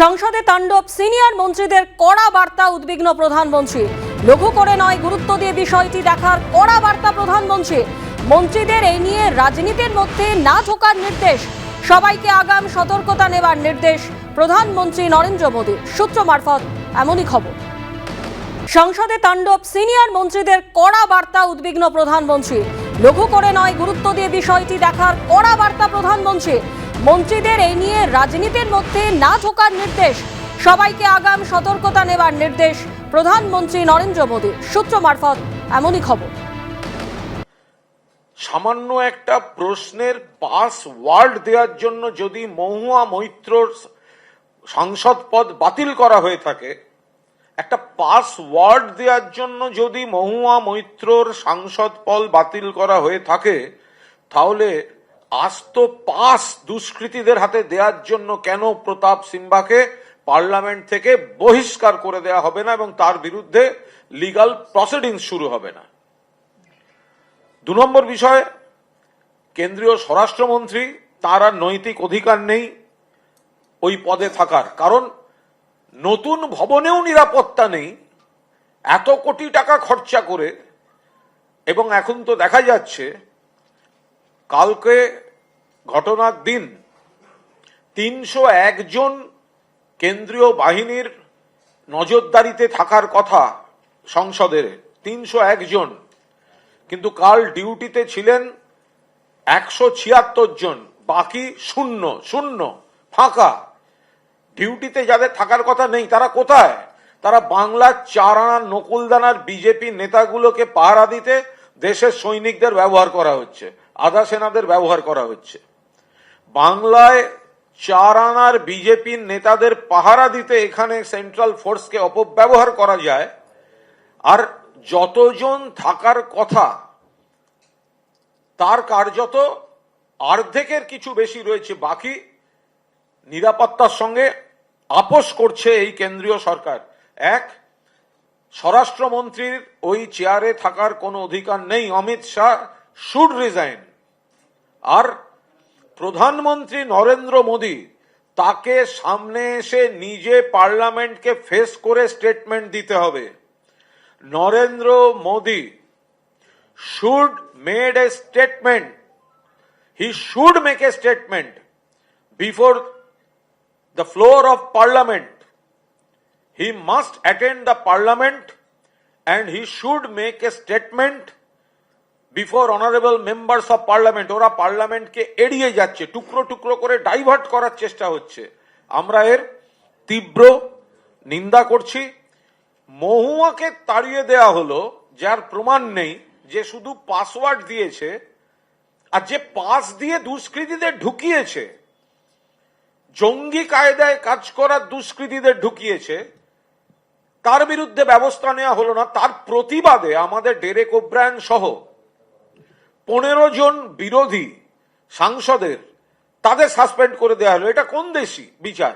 সংসদে তাণ্ডব সিনিয়র মন্ত্রীদের কড়া বার্তা, উদ্বিগ্ন প্রধানমন্ত্রী। লঘু করে নয়, গুরুত্ব দিয়ে বিষয়টি দেখার কড়া বার্তা প্রধানমন্ত্রী। মন্ত্রীদের এই নিয়ে রাজনীতির মধ্যে না ঢোকার নির্দেশ, সবাইকে আগাম সতর্কতা নেবার নির্দেশ প্রধানমন্ত্রী নরেন্দ্র মোদী সূত্র মারফত এমনই খবর। সংসদে তাণ্ডব সিনিয়র মন্ত্রীদের কড়া বার্তা, উদ্বিগ্ন প্রধানমন্ত্রী। লঘু করে নয়, গুরুত্ব দিয়ে বিষয়টি দেখার কড়া বার্তা প্রধানমন্ত্রী। মন্ত্রীদের এই নিয়ে রাজনীতির মধ্যে না ঢোকার নির্দেশ, সবাইকে আগাম সতর্কতা নেবার নির্দেশ প্রধানমন্ত্রী নরেন্দ্র মোদী সূত্র মারফত এমনই খবর। সামান্য একটা প্রশ্নের পাসওয়ার্ড দেওয়ার জন্য যদি মহুয়া মৈত্রর সাংসদ পদ বাতিল করা হয়ে থাকে, একটা পাসওয়ার্ড দেওয়ার জন্য যদি মহুয়া মৈত্রর সাংসদ পদ বাতিল করা হয়ে থাকে, তাহলে আস্ত পাস দুষ্কৃতীদের হাতে দেওয়ার জন্য কেন প্রতাপ সিম্বাকে পার্লামেন্ট থেকে বহিষ্কার করে দেওয়া হবে না এবং তার বিরুদ্ধে লিগাল প্রসিডিংস শুরু হবে না? 2 নম্বর বিষয়, কেন্দ্রীয় স্বরাষ্ট্রমন্ত্রী, তার আর নৈতিক অধিকার নেই ওই পদে থাকার, কারণ নতুন ভবনেও নিরাপত্তা নেই এত কোটি টাকা খরচা করে। এবং এখন তো দেখা যাচ্ছে, কালকে ঘটনার দিন 301 জন কেন্দ্রীয় বাহিনীর নজরদারিতে থাকার কথা সংসদের, 301 জন, কিন্তু কাল ডিউটিতে ছিলেন 176 জন, বাকি শূন্য ফাঁকা। ডিউটিতে যাদের থাকার কথা নেই তারা কোথায়? তারা বাংলার 4 আনার নকুলদানার বিজেপি নেতাগুলোকে পাহারা দিতে দেশের সৈনিকদের ব্যবহার করা হচ্ছে, আধা সেনাদের ব্যবহার করা হচ্ছে। বাংলায় 4 আনার বিজেপি নেতাদের পাহারা দিতে এখানে সেন্ট্রাল ফোর্সকে অপব্যবহার করা যায়, আর যতজন থাকার কথা তার কার্যত অর্ধেকের কিছু বেশি রয়েছে, বাকি নিরাপত্তার সঙ্গে আপোষ করছে এই কেন্দ্রীয় সরকার। এক, স্বরাষ্ট্রমন্ত্রীর ওই চেয়ারে থাকার কোনো অধিকার নেই, অমিত শাহ শুড রিজাইন। আর প্রধানমন্ত্রী নরেন্দ্র মোদী, তাকে সামনে এসে নিজে পার্লামেন্টকে ফেস করে স্টেটমেন্ট দিতে হবে। Narendra Modi should made a statement. He should make a statement before the floor of parliament. He must attend the parliament and he should make a statement before honorable members of parliament. ওরা পার্লামেন্টকে এড়িয়ে যাচ্ছে, টুকরো টুকরো করে divert করার চেষ্টা হচ্ছে। আমরা এর তীব্র নিন্দা করছি। মহুয়াকে তাড়িয়ে দেয়া হলো, যার প্রমাণ নেই, যে শুধু পাসওয়ার্ড দিয়েছে, আর যে পাস দিয়ে দুষ্কৃতীদের ঢুকিয়েছে, জঙ্গি কায়দায় কাজ করার দুষ্কৃতীদের ঢুকিয়েছে, তার বিরুদ্ধে ব্যবস্থা নেওয়া হলো না। তার প্রতিবাদে আমাদের ডেরেক ওব্রায়ান সহ 15 জন বিরোধী সাংসদের তাদের সাসপেন্ড করে দেওয়া হলো। এটা কোন দেশি বিচার?